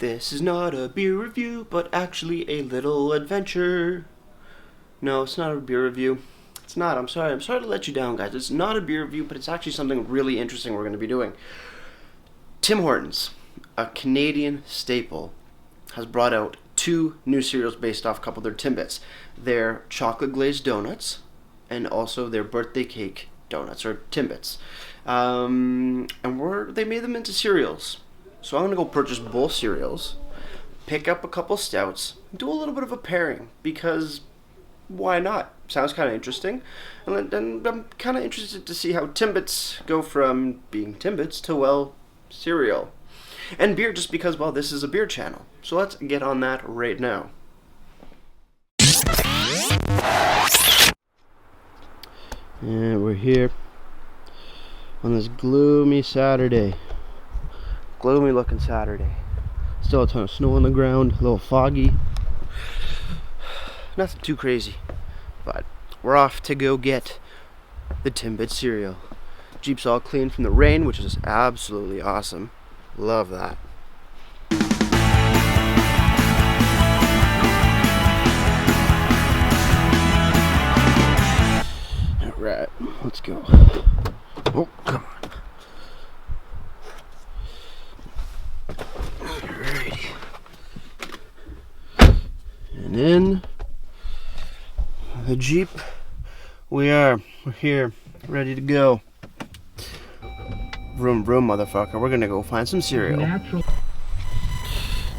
This is not a beer review, but actually a little adventure. No, it's not a beer review. It's not. I'm sorry to let you down, guys. It's not a beer review, but it's actually something really interesting we're going to be doing. Tim Hortons, a Canadian staple, has brought out 2 new cereals based off a couple of their Timbits. Their chocolate glazed donuts and also their birthday cake donuts, or Timbits. They made them into cereals. So I'm going to go purchase both cereals, pick up a couple stouts, do a little bit of a pairing, because why not? Sounds kind of interesting. And then I'm kind of interested to see how Timbits go from being Timbits to, well, cereal. And beer, just because, well, this is a beer channel. So let's get on that right now. And we're here on this gloomy Saturday. Gloomy looking Saturday. Still a ton of snow on the ground, a little foggy. Nothing too crazy. But we're off to go get the Timbits cereal. Jeep's all clean from the rain, which is absolutely awesome. Love that. Alright, let's go. Oh, come on. Alrighty. And in the Jeep, we're here, ready to go. Vroom vroom, motherfucker. We're gonna go find some cereal.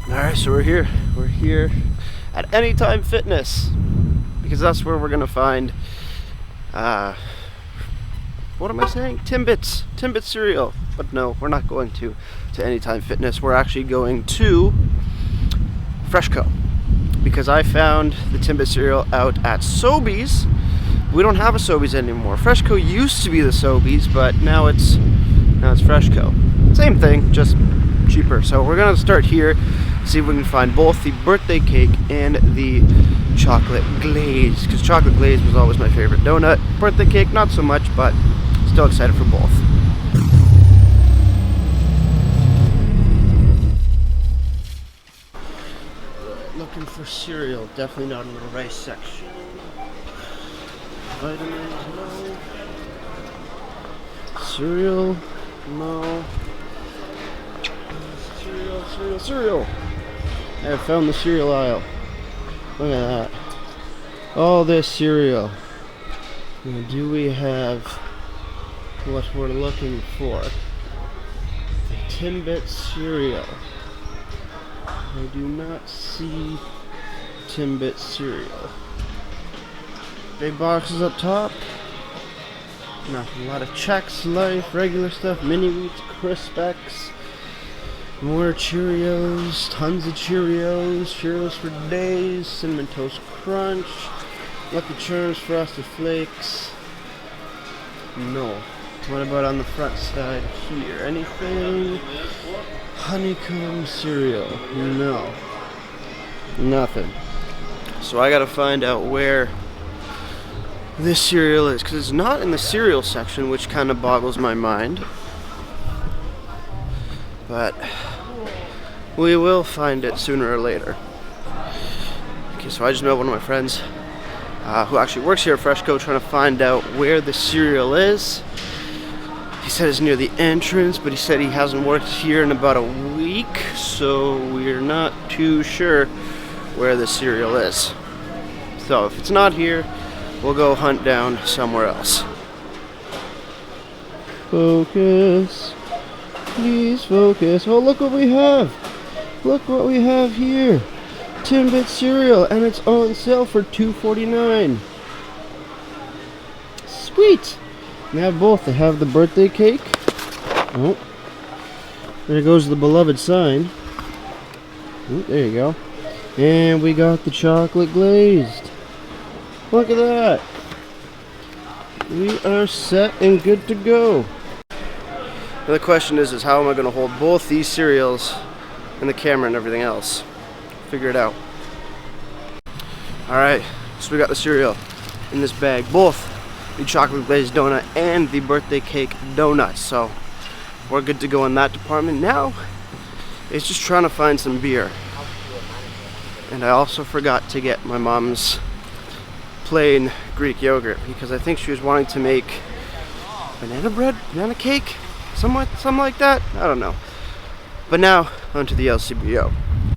Alright, so we're here at Anytime Fitness, because that's where we're gonna find what am I saying? Timbits cereal. But no, we're not going to Anytime Fitness. We're actually going to Freshco, because I found the Timbits cereal out at Sobeys. We don't have a Sobeys anymore. Freshco used to be the Sobeys, but now it's Freshco. Same thing, just cheaper. So we're gonna start here, see if we can find both the birthday cake and the chocolate glaze, because chocolate glaze was always my favorite donut. Birthday cake, not so much, but still excited for both. Looking for cereal, definitely not in the rice section. Vitamins, no. Cereal, no. Cereal. I have found the cereal aisle. Look at that. All this cereal. Now, do we have what we're looking for? The Timbits cereal. I do not see Timbits cereal. Big boxes up top. Nothing. A lot of Chex, Life, regular stuff, Mini Wheats, Crisp X. More Cheerios, tons of Cheerios for days, Cinnamon Toast Crunch, Lucky Charms, Frosted Flakes. No. What about on the front side here? Anything? Honeycomb cereal? No. Nothing. So I gotta find out where this cereal is, because it's not in the cereal section, which kind of boggles my mind. But we will find it sooner or later. Okay, so I just met one of my friends who actually works here at Freshco, trying to find out where the cereal is. He said it's near the entrance, but he said he hasn't worked here in about a week, so we're not too sure where the cereal is. So if it's not here, we'll go hunt down somewhere else. Focus. Please focus. Oh, look what we have. Look what we have here. Timbits cereal, and it's on sale for $2.49. Sweet. They have both. They have the birthday cake. Oh. There goes the beloved sign. Oh, there you go. And we got the chocolate glazed. Look at that. We are set and good to go. Now the question is how am I going to hold both these cereals and the camera and everything else? Figure it out. Alright, so we got the cereal in this bag. Both the chocolate glazed donut and the birthday cake donuts. So we're good to go in that department. Now is just trying to find some beer. And I also forgot to get my mom's plain Greek yogurt because I think she was wanting to make banana bread, banana cake, something like that. I don't know. But now, onto the LCBO.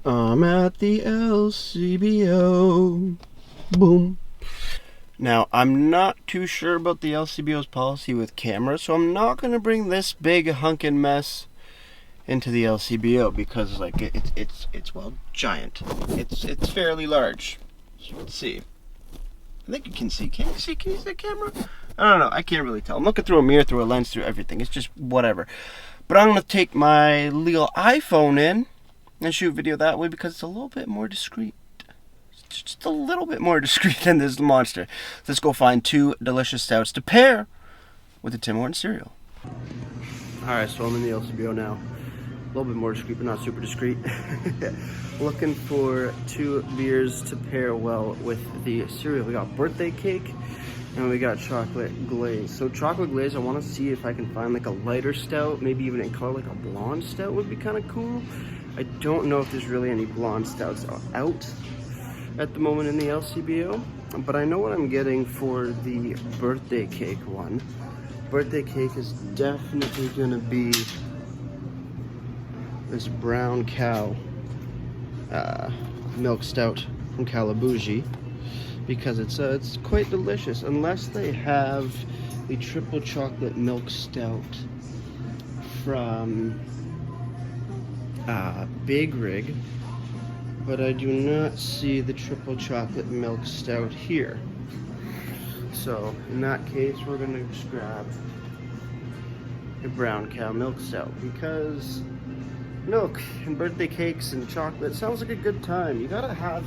I'm at the LCBO. Boom. Now, I'm not too sure about the LCBO's policy with cameras, so I'm not going to bring this big hunkin' mess into the LCBO because, like, it's well, giant. It's fairly large. So let's see. I think you can see. Can you see? Can you see the camera? I don't know. I can't really tell. I'm looking through a mirror, through a lens, through everything. It's just whatever. But I'm going to take my little iPhone in and shoot video that way because it's a little bit more discreet. It's just a little bit more discreet than this monster. Let's go find 2 delicious stouts to pair with the Tim Hortons cereal. Alright, so I'm in the LCBO now. A little bit more discreet, but not super discreet. Looking for 2 beers to pair well with the cereal. We got birthday cake and we got chocolate glaze. So chocolate glaze, I want to see if I can find like a lighter stout, maybe even in color, like a blonde stout would be kind of cool. I don't know if there's really any blonde stouts out at the moment in the LCBO, but I know what I'm getting for the birthday cake one. Birthday cake is definitely gonna be this brown cow milk stout from Calabugie because it's quite delicious, unless they have the triple chocolate milk stout from Big Rig, but I do not see the triple chocolate milk stout here. So in that case, we're gonna just grab a brown cow milk stout because milk and birthday cakes and chocolate sounds like a good time. You gotta have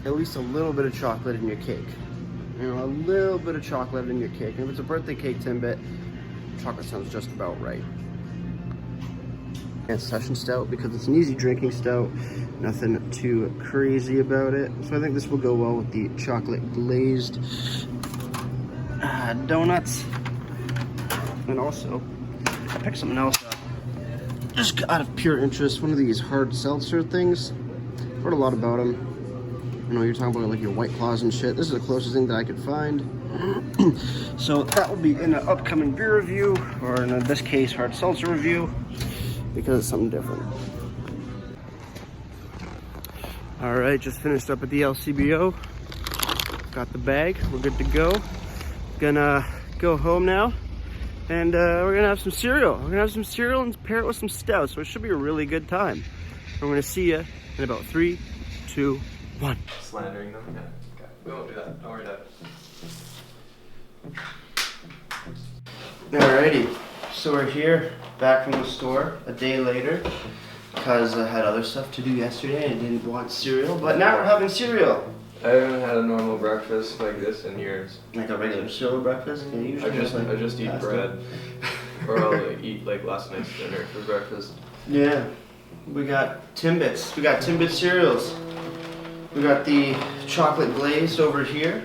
at least a little bit of chocolate in your cake. You know, a little bit of chocolate in your cake. And if it's a birthday cake Timbit, chocolate sounds just about right. And session stout because it's an easy drinking stout. Nothing too crazy about it. So I think this will go well with the chocolate glazed donuts. And also, I picked something else up. Just out of pure interest, one of these hard seltzer things. I've heard a lot about them. You know, you're talking about like your White Claws and shit. This is the closest thing that I could find. So that will be in an upcoming beer review, or in this case, hard seltzer review, because it's something different. All right, just finished up at the LCBO. Got the bag, we're good to go. Gonna go home now, and we're gonna have some cereal. We're gonna have some cereal and pair it with some stout, so it should be a really good time. I'm gonna see you in about 3, 2, 1. Slandering them? Yeah. Okay. We won't do that. Don't worry about it. Alrighty, so we're here, back from the store a day later, because I had other stuff to do yesterday and I didn't want cereal, but now we're having cereal. I haven't had a normal breakfast like this in years. Like a regular cereal breakfast? Yeah, usually I just eat pasta. bread. Or I'll eat like last night's dinner for breakfast. Yeah, we got Timbits. We got Timbits cereals. We got the chocolate glazed over here.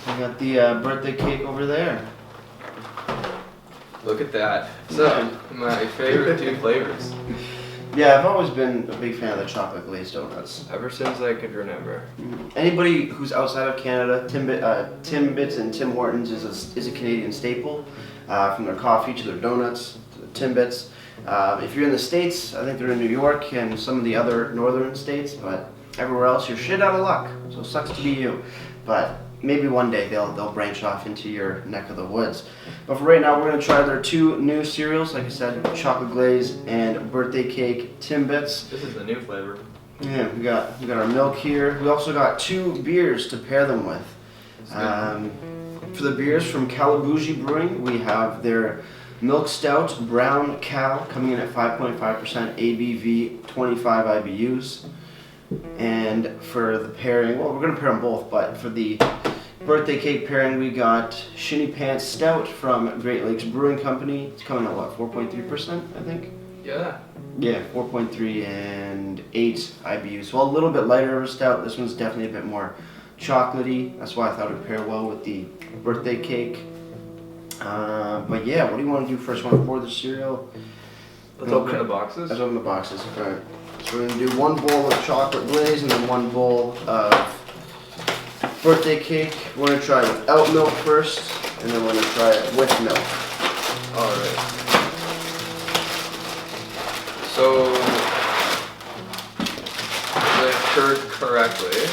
We got the birthday cake over there. Look at that. So, my favorite 2 flavors. Yeah, I've always been a big fan of the chocolate glazed donuts. Ever since I could remember. Anybody who's outside of Canada, Timbits and Tim Hortons is a Canadian staple. From their coffee to their donuts to the Timbits. If you're in the States, I think they're in New York and some of the other northern states, but everywhere else, you're shit out of luck. So it sucks to be you. But maybe one day they'll branch off into your neck of the woods. But for right now, we're gonna try their 2 new cereals. Like I said, chocolate glaze and birthday cake Timbits. This is the new flavor. Yeah, we got our milk here. We also got 2 beers to pair them with. For the beers from Calabugie Brewing, we have their Milk Stout Brown Cow coming in at 5.5% ABV, 25 IBUs. And for the pairing, well, we're going to pair them both, but for the birthday cake pairing, we got Shinny Pants Stout from Great Lakes Brewing Company. It's coming at what, 4.3%, I think? Yeah. Yeah, 4.3 and 8 IBUs. So a little bit lighter of a stout. This one's definitely a bit more chocolatey. That's why I thought it would pair well with the birthday cake. But yeah, what do you want to do first? Want to pour the cereal Let's open the boxes. Let's open the boxes. Alright. So we're gonna do one bowl of chocolate glaze and then one bowl of birthday cake. We're gonna try it without milk first, and then we're gonna try it with milk. Alright. So, if I heard correctly,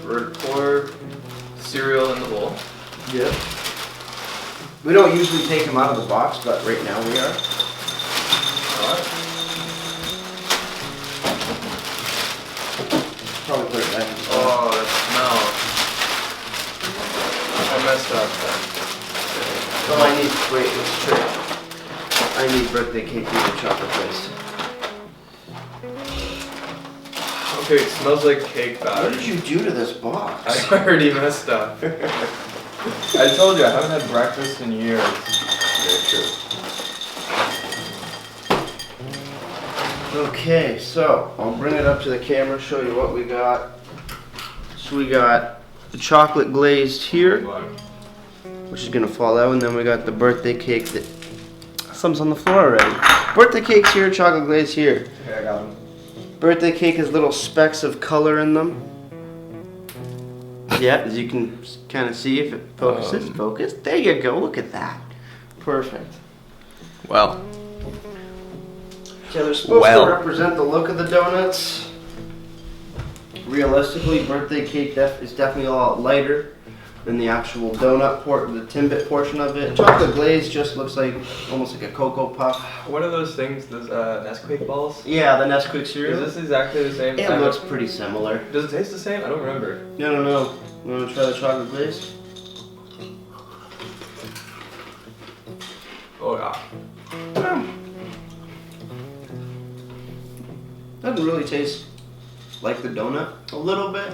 we're gonna pour cereal in the bowl. Yep. We don't usually take them out of the box, but right now we are. Alright. Probably put it back in the box. Oh, that smell. I messed up then. Oh, I need, wait, let's try. I need birthday cake with chocolate glaze. Okay, it smells like cake What batter. did you do to this box? I already messed up. I told you, I haven't had breakfast in years. Very true. Okay, so I'll bring it up to the camera, show you what we got. So we got the chocolate glazed here, which is gonna fall out, and then we got the birthday cake that some's on the floor already. Birthday cake's here, chocolate glaze here. Okay, I got them. Birthday cake has little specks of color in them. Yeah, as you can kind of see if it focuses. Focus. There you go. Look at that. Perfect. Well. So they're supposed to represent the look of the donuts. Realistically, birthday cake is definitely a lot lighter than the actual donut the Timbit portion of it. Chocolate glaze just looks like almost like a Cocoa Puff. What are those things? Those Nesquik balls? Yeah, the Nesquik cereal. Is this exactly the same? It looks pretty similar. Does it taste the same? I don't remember. No. You want to try the chocolate glaze? Oh yeah. Doesn't really taste like the donut. A little bit.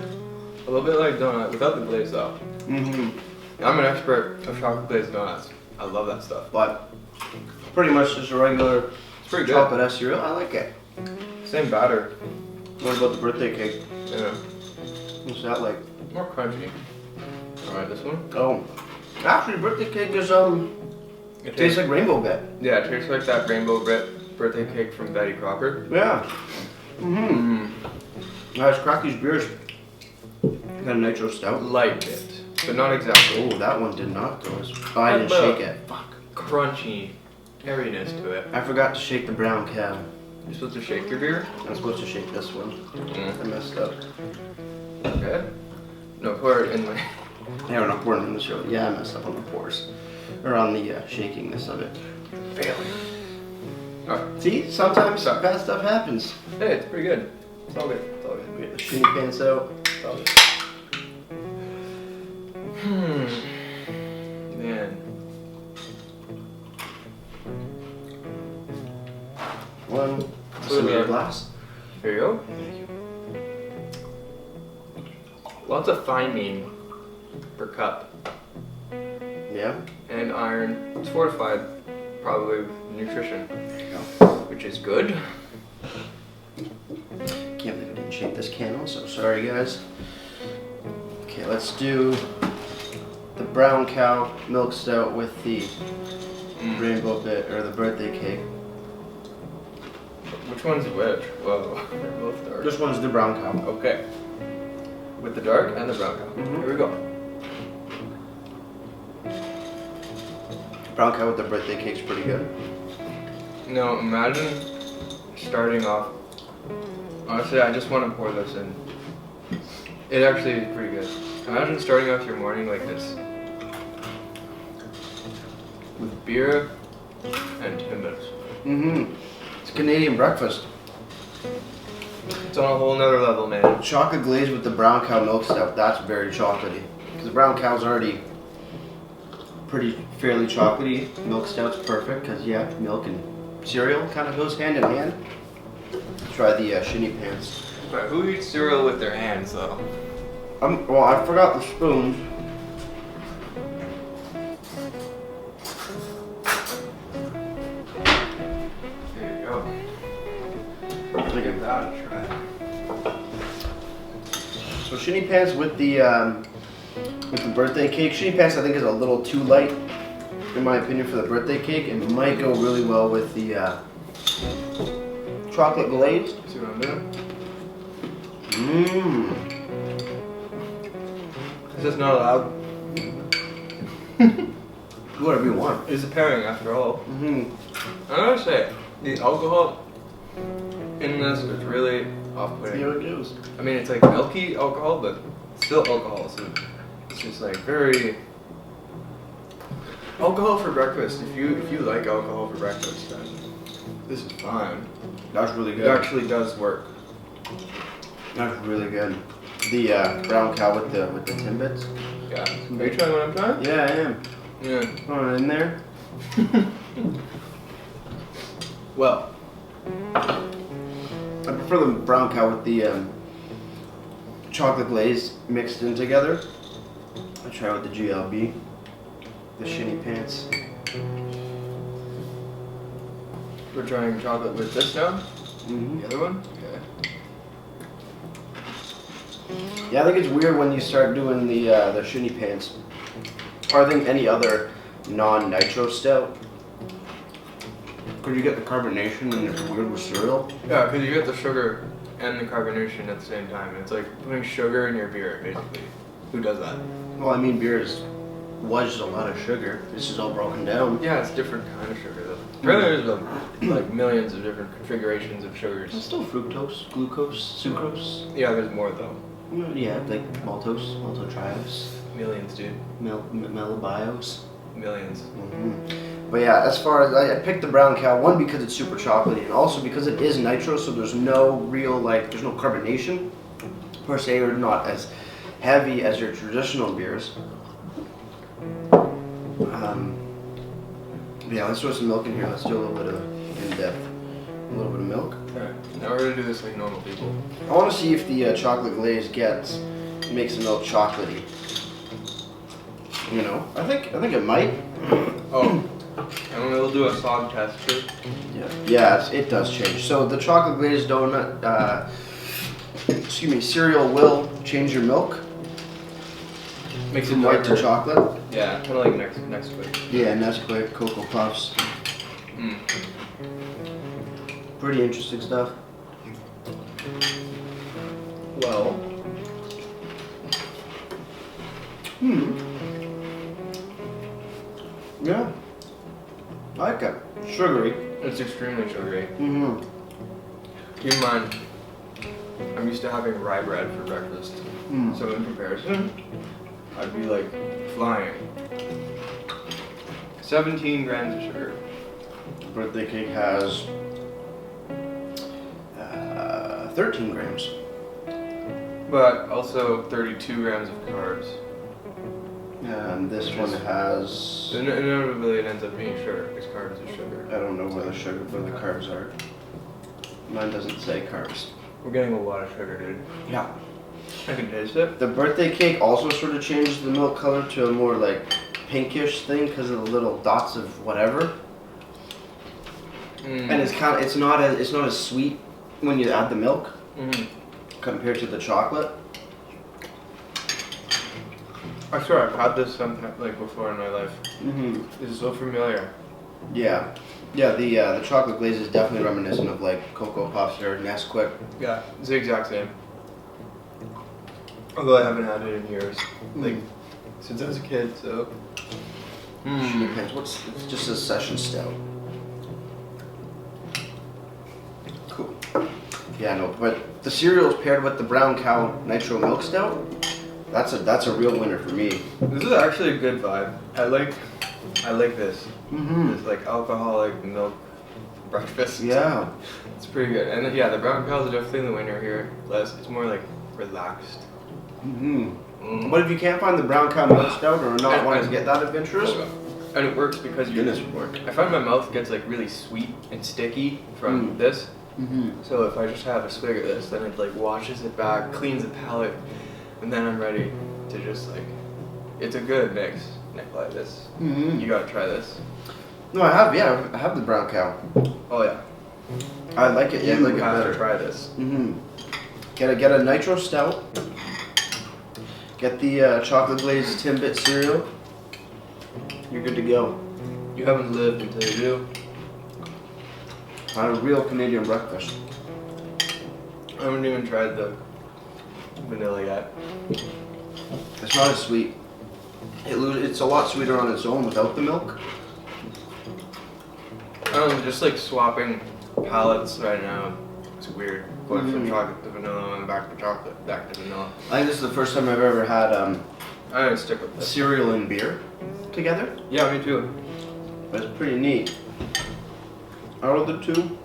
A little bit like donut without the glaze though. Mm-hmm. I'm an expert of chocolate glazed donuts. I love that stuff. But pretty much just a regular It's pretty good. chocolate cereal. I like it. Same batter. What about the birthday cake? Yeah. What's that like? More crunchy. Alright, this one? Oh, actually, birthday cake is It tastes like Rainbow Bit. Yeah, it tastes like that rainbow birthday cake from Betty Crocker. Yeah. Mm-hmm. Nice, crack these beers. Got a nitro stout. Like it, but not exactly. Oh, that one did not go as. Oh, I didn't shake it. Fuck. Crunchy airiness to it. I forgot to shake the brown cow. You're supposed to shake your beer? I'm supposed to shake this one. I messed up. Okay. No, pour it in the... Yeah, we're not pouring in the show. Yeah, I messed up on the pours. Or on the shakingness of it. Failing. Alright. See, sometimes bad stuff happens. Hey, it's pretty good. It's all good. It's all good. We get the shinny pants out. It's all good. Man. One. Put it in. Glass. Here you go. Thank you. Lots of thymine per cup. Yeah. And iron. It's fortified, probably with nutrition, which is good. Can't believe I didn't shake this can also. Sorry, guys. Okay, let's do the brown cow milk stout with the rainbow bit or the birthday cake. Which one's which? Whoa, they're both dark. This one's the brown cow. Okay. With the dark and the brown cow. Here we go. Brown cow with the birthday cake's pretty good. Now imagine starting off. Honestly, I just want to pour this in. It actually is pretty good. Imagine starting off your morning like this. With beer and Timbits. Mm-hmm. It's Canadian breakfast. It's on a whole nother level, man. Chocolate glaze with the brown cow milk stout. That's very chocolatey. Because the brown cow's already fairly chocolatey. Milk stout's perfect because yeah, milk and cereal kind of goes hand in hand. Try the shinny pants. But who eats cereal with their hands, though? Well, I forgot the spoons. There you go. Give that a try. So shinny pants with the birthday cake. Shinny pants I think is a little too light in my opinion, for the birthday cake. It might go really well with the chocolate glazed. See what I'm doing? Mmm. Is this not allowed? Do whatever you want. It's a pairing after all. Mm-hmm. I gotta say, the alcohol in this is really off-putting. See how it goes. I mean, it's like milky alcohol, but it's still alcohol, so it's just like very alcohol for breakfast. If you like alcohol for breakfast, then this is fine. That's really It good. actually does work. That's really good. The brown cow with the Timbits. Yeah. Are you trying what I'm trying? Yeah, I am. Yeah. Throw it in there. Well, I prefer the brown cow with the chocolate glaze mixed in together. I try with the GLB, the shinny pants. we're trying chocolate with this now. Mm-hmm. The other one. Okay. Yeah, I think it's weird when you start doing the shinny pants, or I think any other non-nitro stout. Because you get the carbonation and it's weird with cereal. Yeah, because you get the sugar and the carbonation at the same time. It's like putting sugar in your beer, basically. Who does that? Well, I mean, beer was a lot of sugar. This is all broken down. Yeah, it's different kind of sugar though. Apparently there's like millions of different configurations of sugars. It's still fructose, glucose, sucrose. Yeah, there's more though. Yeah, like maltose, maltotriose, Millions, dude. mellabiose. Millions. But yeah, as far as I picked the brown cow, one because it's super chocolatey, and also because it is nitro, so there's no real there's no carbonation per se, or not as heavy as your traditional beers. Yeah, let's throw some milk in here. Let's do a little bit of in-depth, a little bit of milk. Alright, now we're gonna do this like normal people. I want to see if the chocolate glaze makes the milk chocolatey. You know, I think it might. Oh, and we'll do a sog test too. Yeah, it does change. So the chocolate glazed donut, cereal will change your milk Makes it from white to darker. chocolate. Yeah, kind of like next week. Yeah, Nesquik, Cocoa Puffs. Mm. Pretty interesting stuff. Well, Yeah. I like it. Sugary. it's extremely sugary. Mm-hmm. Keep in mind, I'm used to having rye bread for breakfast. Mm. So in comparison, I'd be like flying. 17 grams of sugar. Birthday cake has 13 grams. But also 32 grams of carbs. And this one has, Inevitably it ends up being sugar, because carbs is sugar. I don't know where the carbs are. Mine doesn't say carbs. We're getting a lot of sugar, dude. Yeah. I can taste it. The birthday cake also sort of changed the milk color to a more like pinkish thing because of the little dots of whatever. Mm. And it's not as sweet when you add the milk Mm. compared to the chocolate. I swear I've had this sometime like before in my life. Mm-hmm. This is so familiar. Yeah. Yeah, the chocolate glaze is definitely reminiscent of like Cocoa Puffs or Nesquik. Yeah, it's the exact same. Although I haven't had it in years, like since I was a kid. So. Depends. It's just a session stout. Cool. Yeah, no, but the cereal is paired with the brown cow nitro milk stout. That's a real winner for me. This is actually a good vibe. I like this. Mm-hmm. This like alcoholic milk breakfast. Yeah. It's pretty good. And yeah, the brown cow is definitely the winner here. It's more like relaxed. Mm-hmm. Mm. But if you can't find the brown cow milk stout or not wanting to get that adventurous, And it works because goodness would work. I find my mouth gets like really sweet and sticky from this. Mm-hmm. So if I just have a swig of this, then it like washes it back, cleans the palate, and then I'm ready to just like. It's a good mix. Nikolai, this. Mm-hmm. You gotta try this. No, I have the brown cow. Oh yeah. I like it. Yeah, I like it have better. to try this. Mm-hmm. Get a nitro stout. Get the chocolate glazed Timbits cereal. You're good to go. You haven't lived until you do. I had a real Canadian breakfast. I haven't even tried the vanilla yet. It's not as sweet. It's a lot sweeter on its own without the milk. I don't know, just like swapping palettes right now. It's weird. Going from chocolate to vanilla and back to chocolate, back to vanilla. I think this is the first time I've ever had I'm gonna stick with this. cereal and beer together. Yeah, me too. That's pretty neat. Out of the two,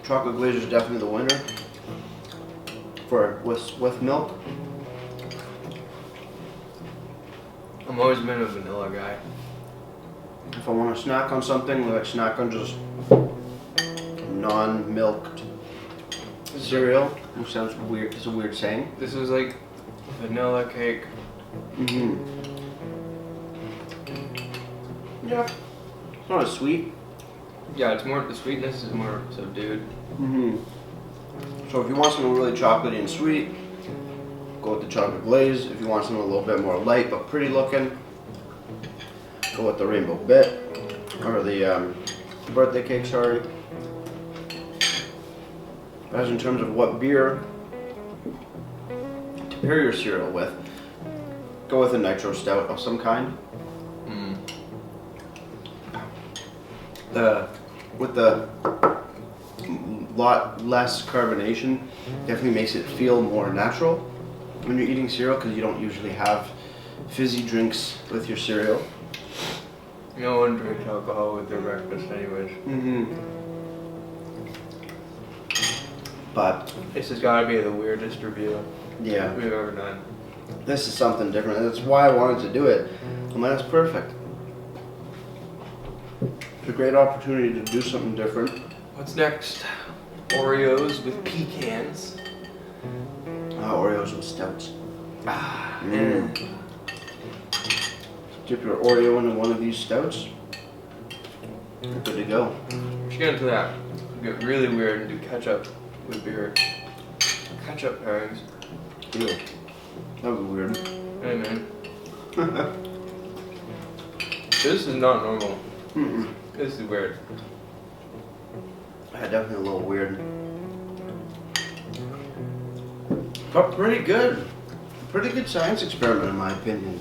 chocolate glaze is definitely the winner. With milk. I've always been a vanilla guy. If I want to snack on something, like snack on just non-milked cereal, which sounds weird. It's a weird saying. This is like vanilla cake. Yeah. It's not as sweet. Yeah, it's more, the sweetness is more subdued. So if you want something really chocolatey and sweet, go with the chocolate glaze. If you want something a little bit more light but pretty looking, go with the rainbow bit, or the birthday cake, sorry. As in terms of what beer to pair your cereal with, go with a nitro stout of some kind. With the lot less carbonation, definitely makes it feel more natural when you're eating cereal, because you don't usually have fizzy drinks with your cereal. No one drinks alcohol with their breakfast anyways. But This has got to be the weirdest review yeah, we've ever done. this is something different. That's why I wanted to do it. And that's perfect. It's a great opportunity to do something different. What's next? Oreos with pecans. Oreos with stouts. Man. Dip your Oreo into one of these stouts. You're good to go. We should get into that. Get really weird and do ketchup with beer. Ketchup pairings. Ew. That would be weird. Hey man. This is not normal. This is weird. Yeah, definitely a little weird. But pretty good. Pretty good science experiment in my opinion.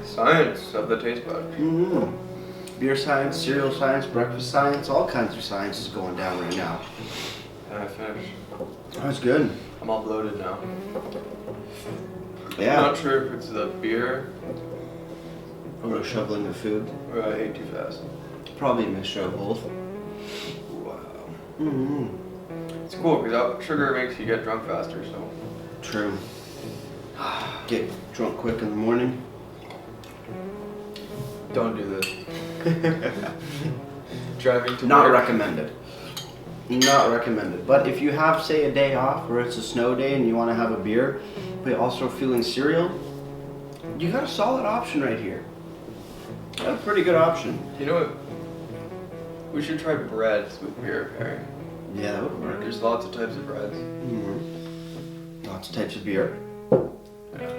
Science of the taste bud. Beer science, cereal science, breakfast science, all kinds of science is going down right now. And I finished. That's good. I'm all bloated now. Yeah. I'm not sure if it's the beer Or shoveling the food. or I ate too fast. Probably a mixture of both. Wow. It's cool because sugar makes you get drunk faster, so. True. Get drunk quick in the morning. Don't do this. Driving to Not work. recommended. Not recommended. But if you have, say, a day off or it's a snow day and you want to have a beer, but you're also feeling cereal, you got a solid option right here. Got a pretty good option. You know what? We should try breads with beer pairing. Yeah, that would work. There's lots of types of breads. Lots of types of beer. Yeah.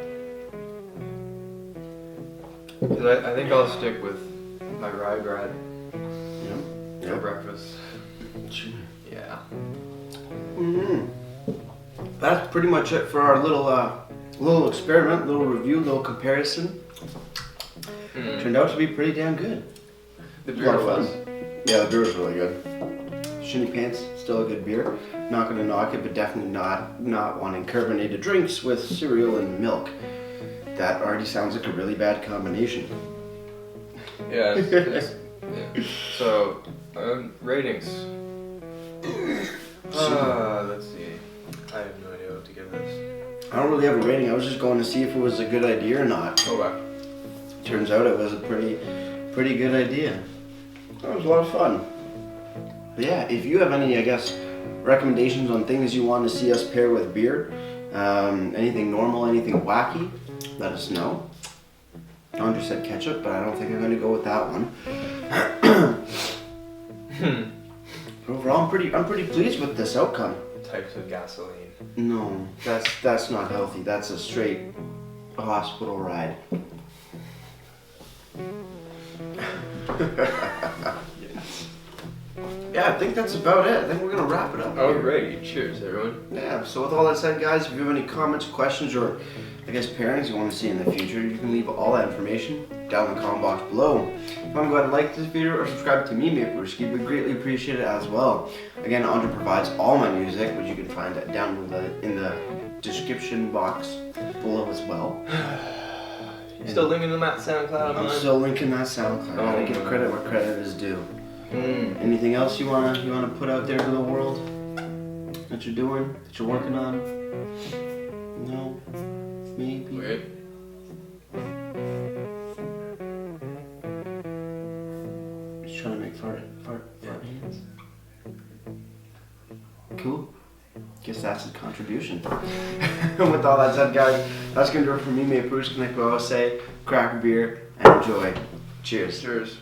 Because I think I'll stick with my rye bread Yeah. for breakfast. Yeah. That's pretty much it for our little experiment, little review, little comparison. Turned out to be pretty damn good. The A beer lot of was. fun. Yeah, the beer was really good. Shinny Pants, still a good beer. Not gonna knock it, but definitely not wanting carbonated drinks with cereal and milk. That already sounds like a really bad combination. Yeah. Yeah. So, ratings. Let's see. I have no idea what to give this. I don't really have a rating. I was just going to see if it was a good idea or not. Oh wow. Turns out it was a pretty good idea. That was a lot of fun. But yeah, if you have any, I guess, recommendations on things you want to see us pair with beer, anything normal, anything wacky, let us know. Andrew said ketchup, but I don't think I'm going to go with that one. Overall, I'm pretty pleased with this outcome. Types of gasoline. No, that's not healthy. That's a straight hospital ride. Yeah, I think that's about it. I think we're gonna wrap it up. Alrighty, cheers everyone. Yeah, so with all that said, guys, if you have any comments, questions, or I guess pairings you want to see in the future, you can leave all that information down in the comment box below. If you want to go ahead and like this video or subscribe to me, Bruce, we greatly appreciate it as well. Again, Andre provides all my music, which you can find down in the description box below as well. Still linking them at SoundCloud. I'm still linking that SoundCloud. I give credit where credit is due. Anything else you wanna put out there to the world that you're doing, that you're working on? No, maybe. Wait. Just trying to make fart hands. Cool. Guess that's his contribution. With all that said, guys, that's gonna do it for me, Bruce. Like we always say, crack a beer and enjoy. Cheers. Cheers.